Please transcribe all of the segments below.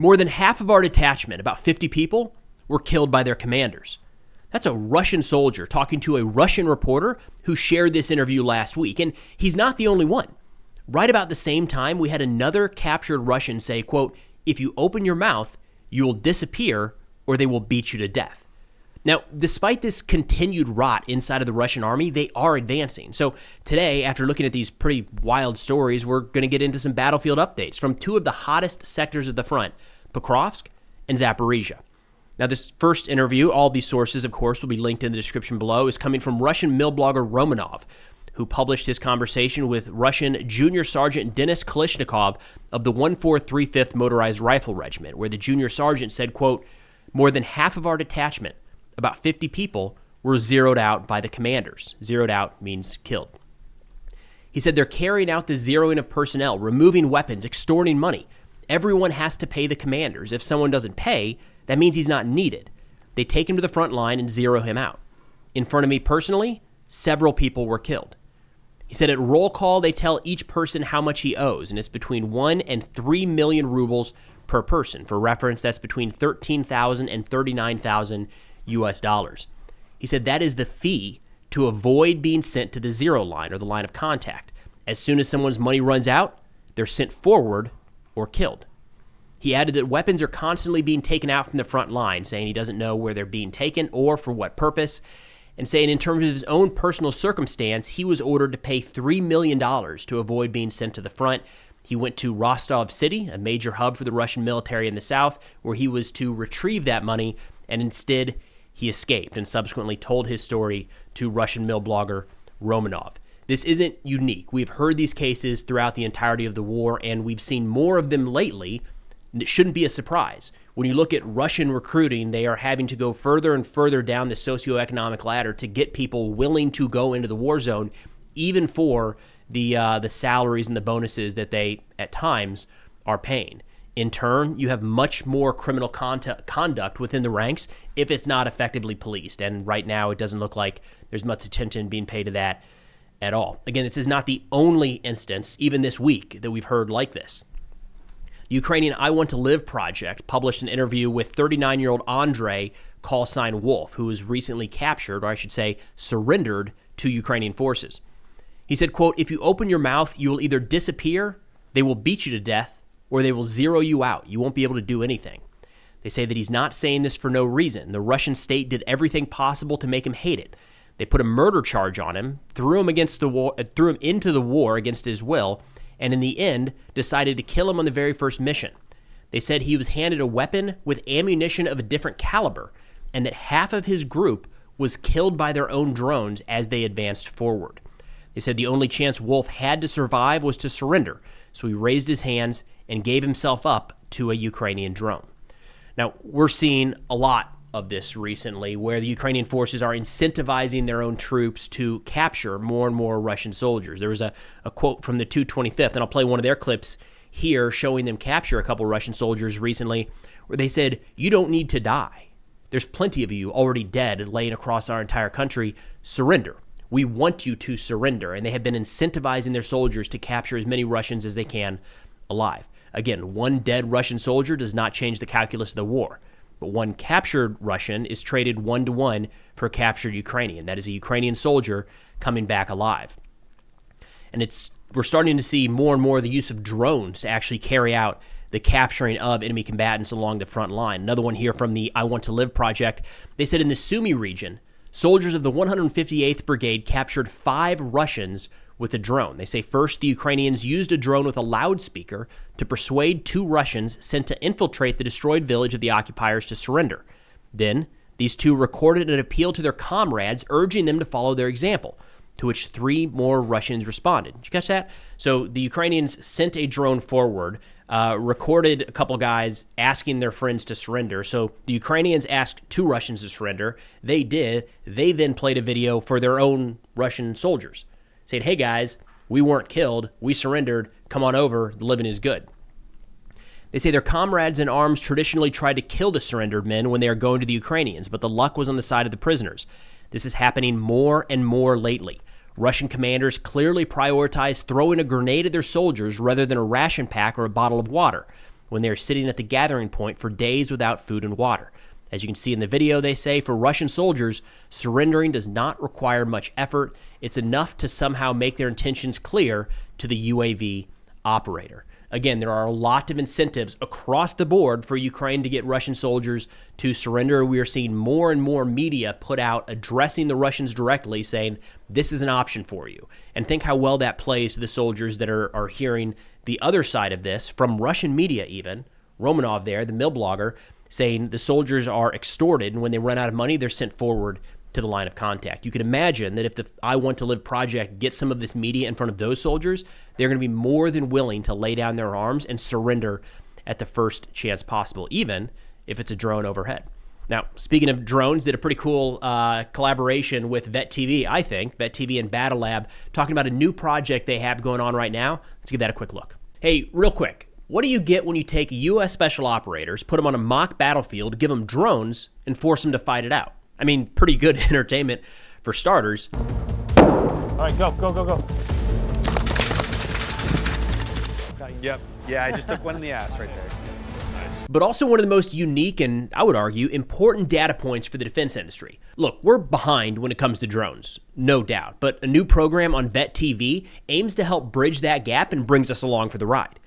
More than half of our detachment, about 50 people, were killed by their commanders. That's a Russian soldier talking to a Russian reporter who shared this interview last week. And he's not the only one. Right about the same time, we had another captured Russian say, quote, "If you open your mouth, you will disappear or they will beat you to death." Now, despite this continued rot inside of the Russian army, they are advancing. So today, after looking at these pretty wild stories, we're going to get into some battlefield updates from two of the hottest sectors of the front, Pokrovsk and Zaporizhia. Now, this first interview, all these sources, of course, will be linked in the description below, is coming from Russian mill blogger Romanov, who published his conversation with Russian Junior Sergeant Denis Kalishnikov of the 143th Motorized Rifle Regiment, where the junior sergeant said, quote, "More than half of our detachment, about 50 people, were zeroed out by the commanders." Zeroed out means killed. He said they're carrying out the zeroing of personnel, removing weapons, extorting money. Everyone has to pay the commanders. If someone doesn't pay, that means he's not needed. They take him to the front line and zero him out. In front of me personally, several people were killed. He said at roll call, they tell each person how much he owes, and it's between 1 and 3 million rubles per person. For reference, that's between 13,000 and 39,000 US dollars. He said that is the fee to avoid being sent to the zero line or the line of contact. As soon as someone's money runs out, they're sent forward or killed. He added that weapons are constantly being taken out from the front line, saying he doesn't know where they're being taken or for what purpose, and saying in terms of his own personal circumstance, he was ordered to pay $3 million to avoid being sent to the front. He went to Rostov City, a major hub for the Russian military in the south, where he was to retrieve that money, and instead he escaped and subsequently told his story to Russian mill blogger Romanov. This isn't unique. We've heard these cases throughout the entirety of the war, and we've seen more of them lately. It shouldn't be a surprise. When you look at Russian recruiting, they are having to go further and further down the socioeconomic ladder to get people willing to go into the war zone, even for the salaries and the bonuses that they, at times, are paying. In turn, you have much more criminal conduct within the ranks if it's not effectively policed. And right now, it doesn't look like there's much attention being paid to that at all. Again, this is not the only instance, even this week, that we've heard like this. The Ukrainian I Want to Live project published an interview with 39-year-old Andrei, call sign Wolf, who was recently captured, or I should say surrendered, to Ukrainian forces. He said, quote, "If you open your mouth, you will either disappear, they will beat you to death, or they will zero you out. You won't be able to do anything." They say that he's not saying this for no reason. The Russian state did everything possible to make him hate it. They put a murder charge on him, threw him into the war against his will, and in the end decided to kill him on the very first mission. They said he was handed a weapon with ammunition of a different caliber, and that half of his group was killed by their own drones as they advanced forward. They said the only chance Wolf had to survive was to surrender, so he raised his hands and gave himself up to a Ukrainian drone. Now, we're seeing a lot of this recently, where the Ukrainian forces are incentivizing their own troops to capture more and more Russian soldiers. There was a quote from the 225th, and I'll play one of their clips here showing them capture a couple Russian soldiers recently, where they said, "You don't need to die. There's plenty of you already dead laying across our entire country. Surrender. We want you to surrender." And they have been incentivizing their soldiers to capture as many Russians as they can alive. Again, one dead Russian soldier does not change the calculus of the war. But one captured Russian is traded 1-to-1 for a captured Ukrainian. That is a Ukrainian soldier coming back alive. And we're starting to see more and more the use of drones to actually carry out the capturing of enemy combatants along the front line. Another one here from the I Want to Live project. They said in the Sumy region, soldiers of the 158th Brigade captured 5 Russians with a drone. They say first the Ukrainians used a drone with a loudspeaker to persuade 2 Russians sent to infiltrate the destroyed village of the occupiers to surrender. Then these 2 recorded an appeal to their comrades, urging them to follow their example, to which 3 more Russians responded. Did you catch that? So the Ukrainians sent a drone forward, recorded a couple guys asking their friends to surrender. So the Ukrainians asked 2 Russians to surrender. They did. They then played a video for their own Russian soldiers, saying, "Hey guys, we weren't killed. We surrendered. Come on over. The living is good." They say their comrades in arms traditionally tried to kill the surrendered men when they are going to the Ukrainians, but the luck was on the side of the prisoners. This is happening more and more lately. Russian commanders clearly prioritize throwing a grenade at their soldiers rather than a ration pack or a bottle of water. when they're sitting at the gathering point for days without food and water. As you can see in the video, they say for Russian soldiers, surrendering does not require much effort. It's enough to somehow make their intentions clear to the UAV operator. Again, there are a lot of incentives across the board for Ukraine to get Russian soldiers to surrender. We are seeing more and more media put out addressing the Russians directly, saying this is an option for you. And think how well that plays to the soldiers that are hearing the other side of this from Russian media even. Romanov there, the mill blogger, saying the soldiers are extorted, and when they run out of money, they're sent forward to the line of contact. You can imagine that if the I Want to Live project gets some of this media in front of those soldiers, they're going to be more than willing to lay down their arms and surrender at the first chance possible, even if it's a drone overhead. Now, speaking of drones, did a pretty cool collaboration with VetTV, I think, VetTV and Battle Lab, talking about a new project they have going on right now. Let's give that a quick look. Hey, real quick, what do you get when you take U.S. special operators, put them on a mock battlefield, give them drones, and force them to fight it out? I mean, pretty good entertainment for starters. All right, go. Yep. Yeah, I just took one in the ass right there. Nice. But also one of the most unique and, I would argue, important data points for the defense industry. Look, we're behind when it comes to drones, no doubt. But a new program on VetTV aims to help bridge that gap and brings us along for the ride.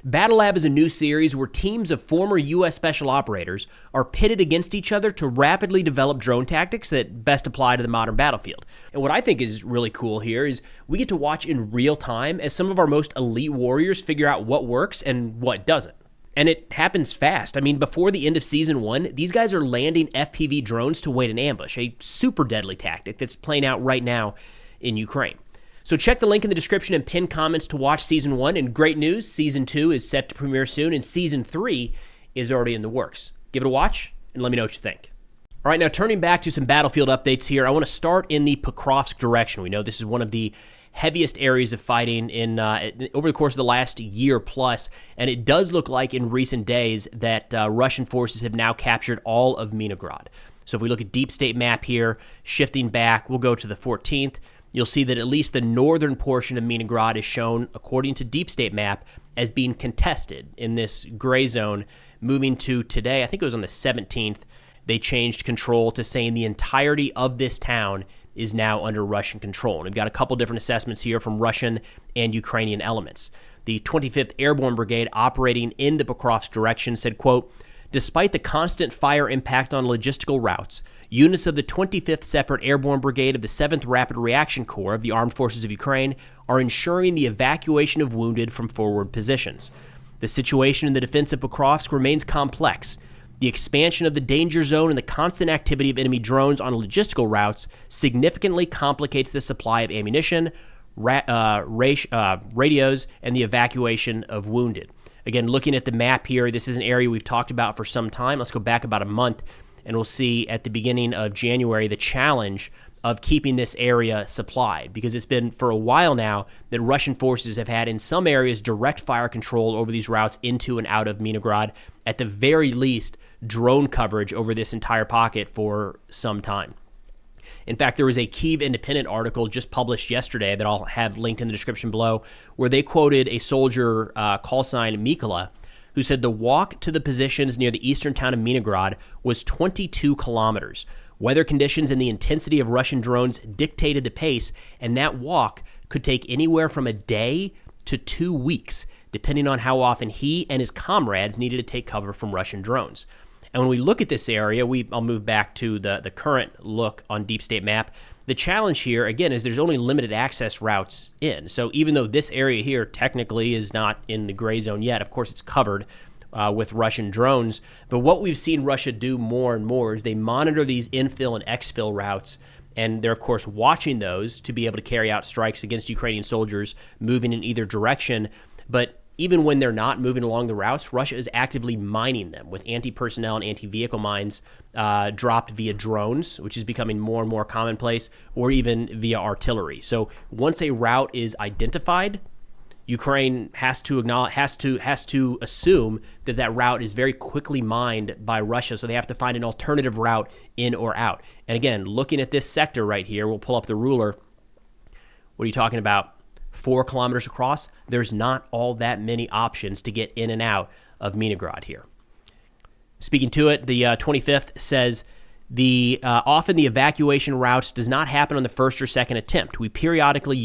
Battle Lab is a new series where teams of former U.S. special operators are pitted against each other to rapidly develop drone tactics that best apply to the modern battlefield. And what I think is really cool here is we get to watch in real time as some of our most elite warriors figure out what works and what doesn't. And it happens fast. I mean, before the end of Season 1, these guys are landing FPV drones to wait an ambush, a super deadly tactic that's playing out right now in Ukraine. So check the link in the description and pinned comments to watch Season 1. And great news, Season 2 is set to premiere soon, and Season 3 is already in the works. Give it a watch, and let me know what you think. All right, now turning back to some battlefield updates here, I want to start in the Pokrovsk direction. We know this is one of the heaviest areas of fighting in over the course of the last year plus, and it does look like in recent days that Russian forces have now captured all of Minograd. So if we look at deep state map here, shifting back, we'll go to the 14th. You'll see that at least the northern portion of Minograd is shown, according to Deep State Map, as being contested in this gray zone. Moving to today, I think it was on the 17th, they changed control to saying the entirety of this town is now under Russian control. And we've got a couple different assessments here from Russian and Ukrainian elements. The 25th Airborne Brigade operating in the Pokrovsk direction said, quote, despite the constant fire impact on logistical routes, units of the 25th Separate Airborne Brigade of the 7th Rapid Reaction Corps of the Armed Forces of Ukraine are ensuring the evacuation of wounded from forward positions. The situation in the defense of Pokrovsk remains complex. The expansion of the danger zone and the constant activity of enemy drones on logistical routes significantly complicates the supply of ammunition, radios, and the evacuation of wounded. Again, looking at the map here, this is an area we've talked about for some time. Let's go back about a month, and we'll see at the beginning of January the challenge of keeping this area supplied, because it's been for a while now that Russian forces have had in some areas direct fire control over these routes into and out of Minograd, at the very least drone coverage over this entire pocket for some time. In fact, there was a Kyiv Independent article just published yesterday that I'll have linked in the description below, where they quoted a soldier, call sign Mikola, who said the walk to the positions near the eastern town of Minograd was 22 kilometers. Weather conditions and the intensity of Russian drones dictated the pace, and that walk could take anywhere from a day to 2 weeks, depending on how often he and his comrades needed to take cover from Russian drones. And when we look at this area, I'll move back to the current look on Deep State Map. The challenge here, again, is there's only limited access routes in. So even though this area here technically is not in the gray zone yet, of course it's covered with Russian drones. But what we've seen Russia do more and more is they monitor these infill and exfil routes, and they're, of course, watching those to be able to carry out strikes against Ukrainian soldiers moving in either direction. But even when they're not moving along the routes, Russia is actively mining them with anti-personnel and anti-vehicle mines dropped via drones, which is becoming more and more commonplace, or even via artillery. So once a route is identified, Ukraine has to assume that that route is very quickly mined by Russia, so they have to find an alternative route in or out. And again, looking at this sector right here, we'll pull up the ruler. What are you talking about? 4 kilometers across? There's not all that many options to get in and out of Minigrad here. Speaking to it, the 25th says, often the evacuation routes does not happen on the first or second attempt. We periodically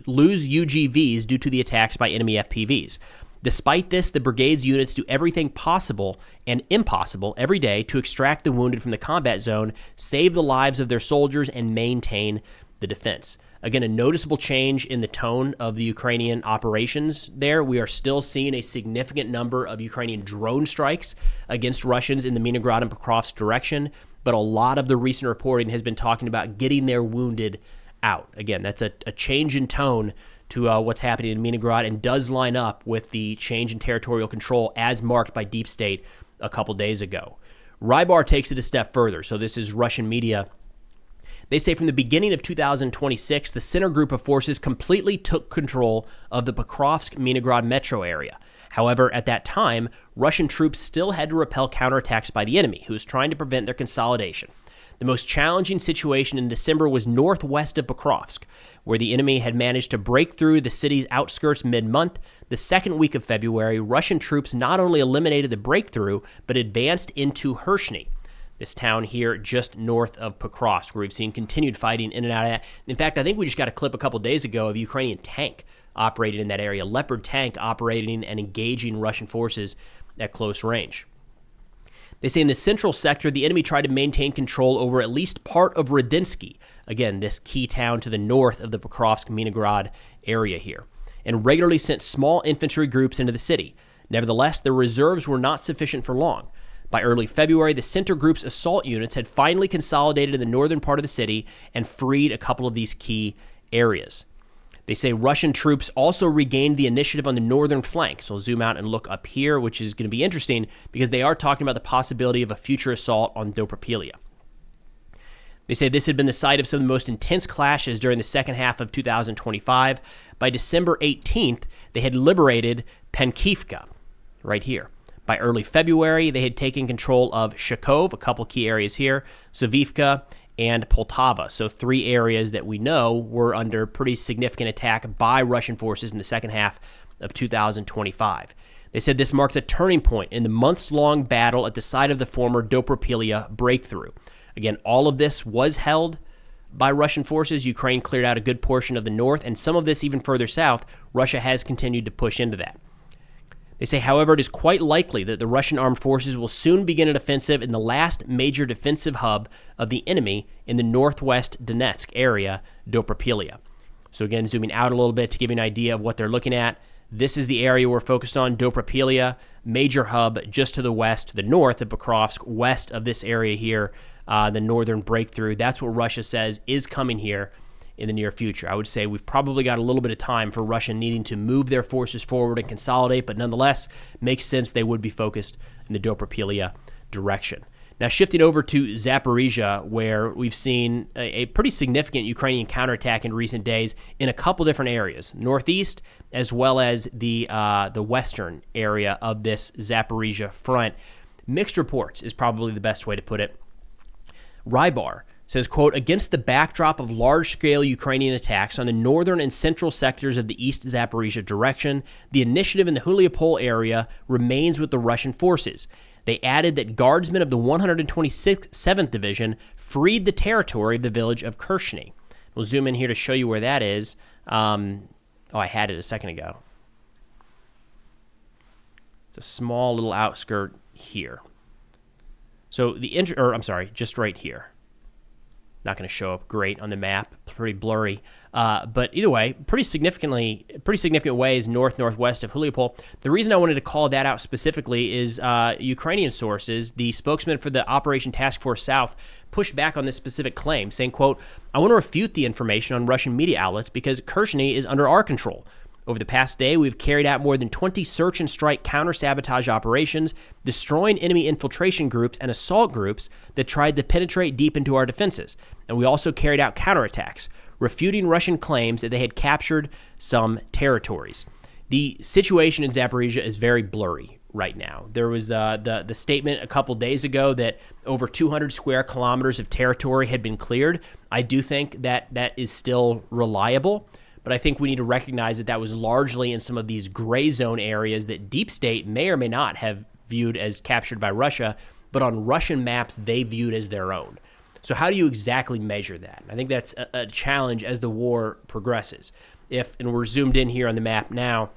lose UGVs due to the attacks by enemy FPVs. Despite this, the brigade's units do everything possible and impossible every day to extract the wounded from the combat zone, save the lives of their soldiers, and maintain the defense. Again, a noticeable change in the tone of the Ukrainian operations there. We are still seeing a significant number of Ukrainian drone strikes against Russians in the Minigrad and Pokrovsk direction, but a lot of the recent reporting has been talking about getting their wounded out. Again, that's a change in tone to what's happening in Minigrad and does line up with the change in territorial control as marked by Deep State a couple days ago. Rybar takes it a step further. So this is Russian media. They say from the beginning of 2026, the center group of forces completely took control of the Pokrovsk-Minigrad metro area. However, at that time, Russian troops still had to repel counterattacks by the enemy, who was trying to prevent their consolidation. The most challenging situation in December was northwest of Pokrovsk, where the enemy had managed to break through the city's outskirts mid-month. The second week of February, Russian troops not only eliminated the breakthrough, but advanced into Hershny, this town here just north of Pokrovsk, where we've seen continued fighting in and out of that. In fact, I think we just got a clip a couple days ago of a Ukrainian tank operating in that area, Leopard tank operating and engaging Russian forces at close range. They say in the central sector, the enemy tried to maintain control over at least part of Radinsky, again, this key town to the north of the Pokrovsk-Minigrad area here, and regularly sent small infantry groups into the city. Nevertheless, their reserves were not sufficient for long. By early February, the center group's assault units had finally consolidated in the northern part of the city and freed a couple of these key areas. They say Russian troops also regained the initiative on the northern flank. So I'll zoom out and look up here, which is going to be interesting because they are talking about the possibility of a future assault on Dobropilia. They say this had been the site of some of the most intense clashes during the second half of 2025. By December 18th, they had liberated Penkivka, right here. By early February, they had taken control of Shakov, a couple key areas here, Savivka, and Poltava. So three areas that we know were under pretty significant attack by Russian forces in the second half of 2025. They said this marked a turning point in the months-long battle at the site of the former Dobropilia breakthrough. Again, all of this was held by Russian forces. Ukraine cleared out a good portion of the north, and some of this even further south. Russia has continued to push into that. They say, however, it is quite likely that the Russian armed forces will soon begin an offensive in the last major defensive hub of the enemy in the northwest Donetsk area, Dobropilia. So again, zooming out a little bit to give you an idea of what they're looking at. This is the area we're focused on, Dobropilia, major hub just to the west, to the north of Pokrovsk, west of this area here, the northern breakthrough. That's what Russia says is coming here in the near future. I would say we've probably got a little bit of time for Russia needing to move their forces forward and consolidate, but nonetheless, makes sense they would be focused in the Dobropilia direction. Now, shifting over to Zaporizhia, where we've seen a pretty significant Ukrainian counterattack in recent days in a couple different areas, northeast as well as the western area of this Zaporizhia front. Mixed reports is probably the best way to put it. Rybar says, quote, against the backdrop of large-scale Ukrainian attacks on the northern and central sectors of the East Zaporizhia direction, the initiative in the Huliopol area remains with the Russian forces. They added that guardsmen of the 127th Division freed the territory of the village of Kershny. We'll zoom in here to show you where that is. I had it a second ago. It's a small little outskirt here. So just right here. Not going to show up great on the map, pretty blurry. But either way, pretty significant ways northwest of Huliopol. The reason I wanted to call that out specifically is Ukrainian sources, the spokesman for the Operation Task Force South, pushed back on this specific claim, saying, quote, I want to refute the information on Russian media outlets because Kershny is under our control. Over the past day, we've carried out more than 20 search and strike counter-sabotage operations, destroying enemy infiltration groups and assault groups that tried to penetrate deep into our defenses. And we also carried out counterattacks, refuting Russian claims that they had captured some territories. The situation in Zaporizhia is very blurry right now. There was the statement a couple days ago that over 200 square kilometers of territory had been cleared. I do think that is still reliable. but I think we need to recognize that that was largely in some of these gray zone areas that deep state may or may not have viewed as captured by Russia, but on Russian maps they viewed as their own. So how do you exactly measure that? I think that's a challenge as the war progresses. And we're zoomed in here on the map now,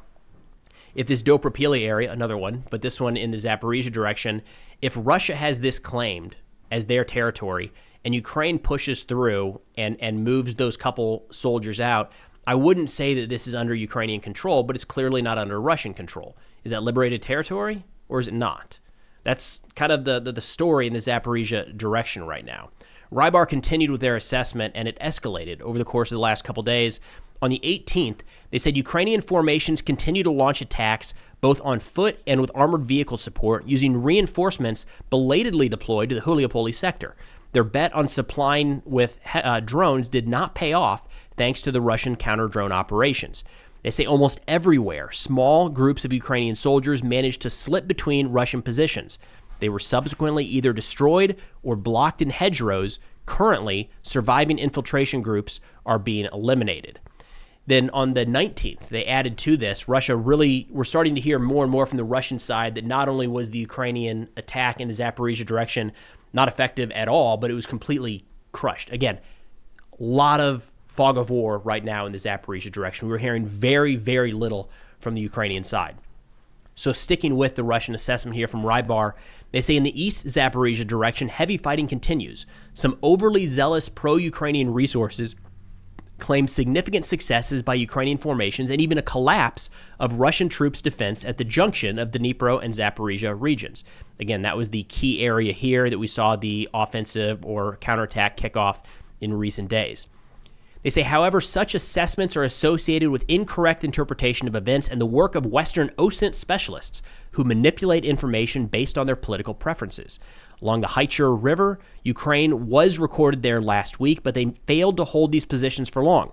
if this Dobropili area, another one, but this one in the Zaporizhia direction, if Russia has this claimed as their territory and Ukraine pushes through and moves those couple soldiers out, I wouldn't say that this is under Ukrainian control, but it's clearly not under Russian control. Is that liberated territory or is it not? That's kind of the story in the Zaporizhia direction right now. Rybar continued with their assessment, and it escalated over the course of the last couple days. On the 18th, they said Ukrainian formations continue to launch attacks both on foot and with armored vehicle support using reinforcements belatedly deployed to the Huliopoli sector. Their bet on supplying with drones did not pay off thanks to the Russian counter-drone operations. They say almost everywhere, small groups of Ukrainian soldiers managed to slip between Russian positions. They were subsequently either destroyed or blocked in hedgerows. Currently, surviving infiltration groups are being eliminated. Then on the 19th, they added to this, we're starting to hear more and more from the Russian side that not only was the Ukrainian attack in the Zaporizhia direction not effective at all, but it was completely crushed. Again, a lot of fog of war right now in the Zaporizhia direction. We're hearing very, very little from the Ukrainian side. So sticking with the Russian assessment here from Rybar, they say in the East Zaporizhia direction, heavy fighting continues. Some overly zealous pro-Ukrainian resources claim significant successes by Ukrainian formations and even a collapse of Russian troops' defense at the junction of the Dnipro and Zaporizhia regions. Again, that was the key area here that we saw the offensive or counterattack kickoff in recent days. They say, however, such assessments are associated with incorrect interpretation of events and the work of Western OSINT specialists who manipulate information based on their political preferences. Along the Haicher River, Ukraine was recorded there last week, but they failed to hold these positions for long.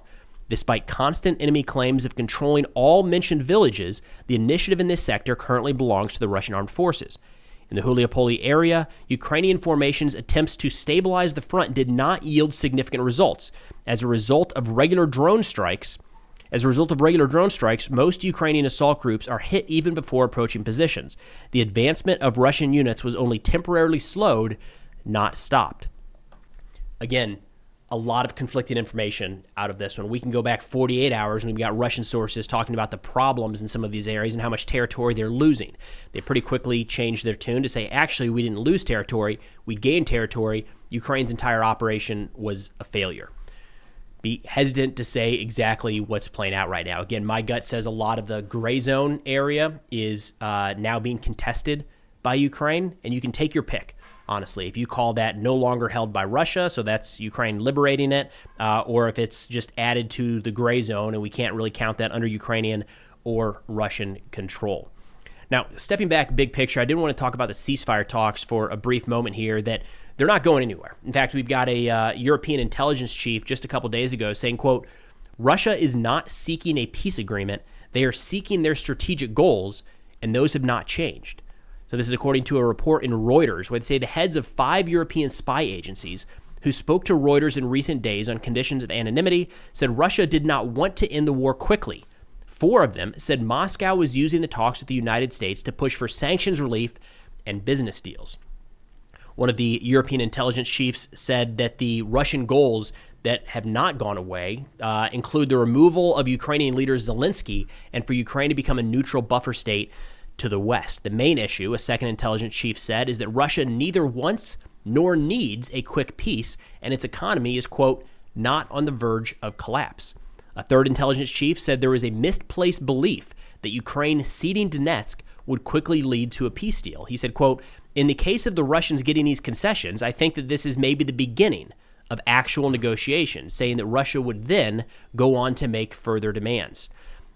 Despite constant enemy claims of controlling all mentioned villages, the initiative in this sector currently belongs to the Russian armed forces. In the Huliopoli area, Ukrainian formations' attempts to stabilize the front did not yield significant results. As a result of regular drone strikes, most Ukrainian assault groups are hit even before approaching positions. The advancement of Russian units was only temporarily slowed, not stopped. Again, a lot of conflicting information out of this one. We can go back 48 hours and we've got Russian sources talking about the problems in some of these areas and how much territory they're losing. They pretty quickly changed their tune to say, actually, we didn't lose territory, we gained territory. Ukraine's entire operation was a failure. Be hesitant to say exactly what's playing out right now. Again, my gut says a lot of the gray zone area is now being contested by Ukraine, and you can take your pick. Honestly, if you call that no longer held by Russia, so that's Ukraine liberating it, or if it's just added to the gray zone and we can't really count that under Ukrainian or Russian control. Now, stepping back big picture, I did want to talk about the ceasefire talks for a brief moment here, that they're not going anywhere. In fact, we've got a European intelligence chief just a couple days ago saying, quote, Russia is not seeking a peace agreement. They are seeking their strategic goals, and those have not changed. So this is according to a report in Reuters, where they say the heads of 5 European spy agencies who spoke to Reuters in recent days on conditions of anonymity said Russia did not want to end the war quickly. 4 of them said Moscow was using the talks with the United States to push for sanctions relief and business deals. One of the European intelligence chiefs said that the Russian goals that have not gone away include the removal of Ukrainian leader Zelensky and for Ukraine to become a neutral buffer state to the West. The main issue, a second intelligence chief said, is that Russia neither wants nor needs a quick peace, and its economy is, quote, not on the verge of collapse. A third intelligence chief said there is a misplaced belief that Ukraine ceding Donetsk would quickly lead to a peace deal. He said, quote, in the case of the Russians getting these concessions, I think that this is maybe the beginning of actual negotiations, saying that Russia would then go on to make further demands.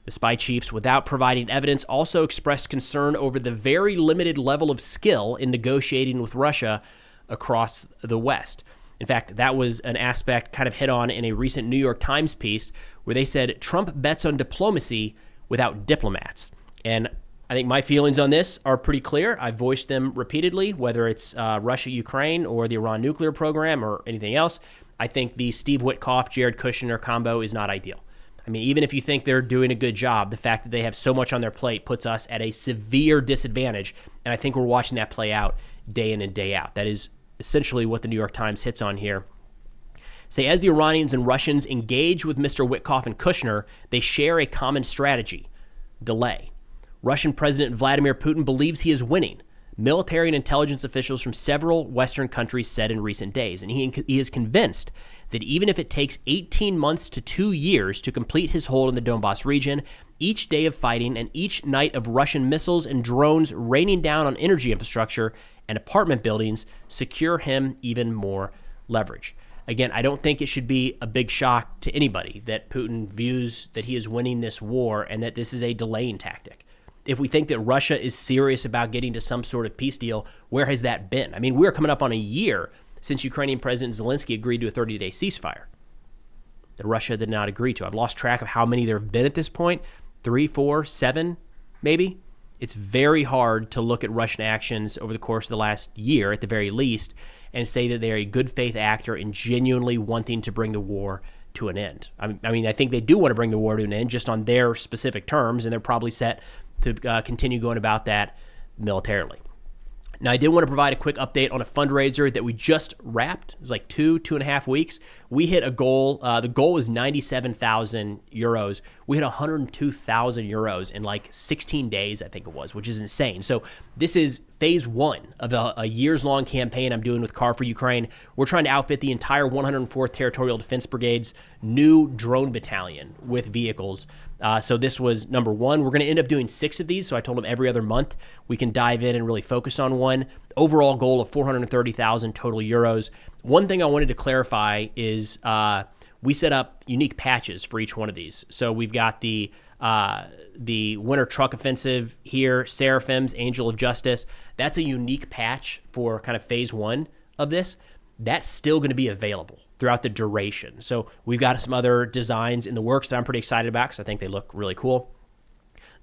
The spy chiefs, without providing evidence, also expressed concern over the very limited level of skill in negotiating with Russia across the West. In fact, that was an aspect kind of hit on in a recent New York Times piece where they said Trump bets on diplomacy without diplomats. And I think my feelings on this are pretty clear. I've voiced them repeatedly, whether it's Russia-Ukraine or the Iran nuclear program or anything else. I think the Steve Witkoff, Jared Kushner combo is not ideal. I mean, even if you think they're doing a good job, the fact that they have so much on their plate puts us at a severe disadvantage. And I think we're watching that play out day in and day out. That is essentially what the New York Times hits on here. Say, as the Iranians and Russians engage with Mr. Witkoff and Kushner, they share a common strategy: delay. Russian President Vladimir Putin believes he is winning, military and intelligence officials from several Western countries said in recent days. And he is convinced that even if it takes 18 months to 2 years to complete his hold in the Donbass region, each day of fighting and each night of Russian missiles and drones raining down on energy infrastructure and apartment buildings secure him even more leverage. Again, I don't think it should be a big shock to anybody that Putin views that he is winning this war and that this is a delaying tactic. If we think that Russia is serious about getting to some sort of peace deal, where has that been? I mean, we're coming up on a year since Ukrainian President Zelensky agreed to a 30-day ceasefire that Russia did not agree to. I've lost track of how many there have been at this point. 3, 4, 7, maybe. It's very hard to look at Russian actions over the course of the last year, at the very least, and say that they're a good faith actor in genuinely wanting to bring the war to an end. I mean, I think they do want to bring the war to an end just on their specific terms, and they're probably set to continue going about that militarily. Now, I did want to provide a quick update on a fundraiser that we just wrapped. It was like 2.5 weeks. We hit a goal. The goal was 97,000 euros. We hit 102,000 euros in like 16 days, I think it was, which is insane. So this is phase 1 of a years-long campaign I'm doing with Car for Ukraine. We're trying to outfit the entire 104th Territorial Defense Brigade's new drone battalion with vehicles. So this was number 1. We're going to end up doing 6 of these. So I told them every other month we can dive in and really focus on one. Overall goal of 430,000 total euros. One thing I wanted to clarify is we set up unique patches for each one of these. So we've got the Winter Truck Offensive here, Seraphim's Angel of Justice. That's a unique patch for kind of phase 1 of this. That's still going to be available throughout the duration. So we've got some other designs in the works that I'm pretty excited about because I think they look really cool.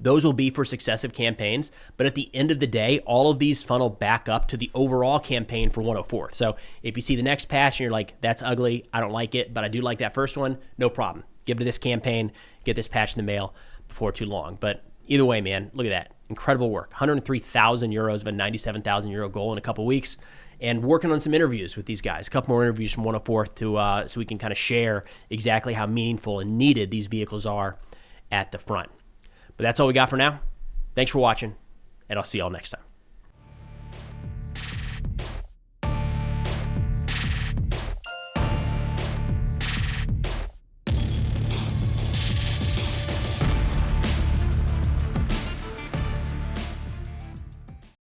Those will be for successive campaigns, but at the end of the day, all of these funnel back up to the overall campaign for 104th. So if you see the next patch and you're like, that's ugly, I don't like it, but I do like that first one, no problem. Give it to this campaign, get this patch in the mail before too long. But either way, man, look at that. Incredible work. 103,000 euros of a 97,000 euro goal in a couple weeks. And working on some interviews with these guys, a couple more interviews from 104th so we can kind of share exactly how meaningful and needed these vehicles are at the front. But that's all we got for now. Thanks for watching, and I'll see y'all next time.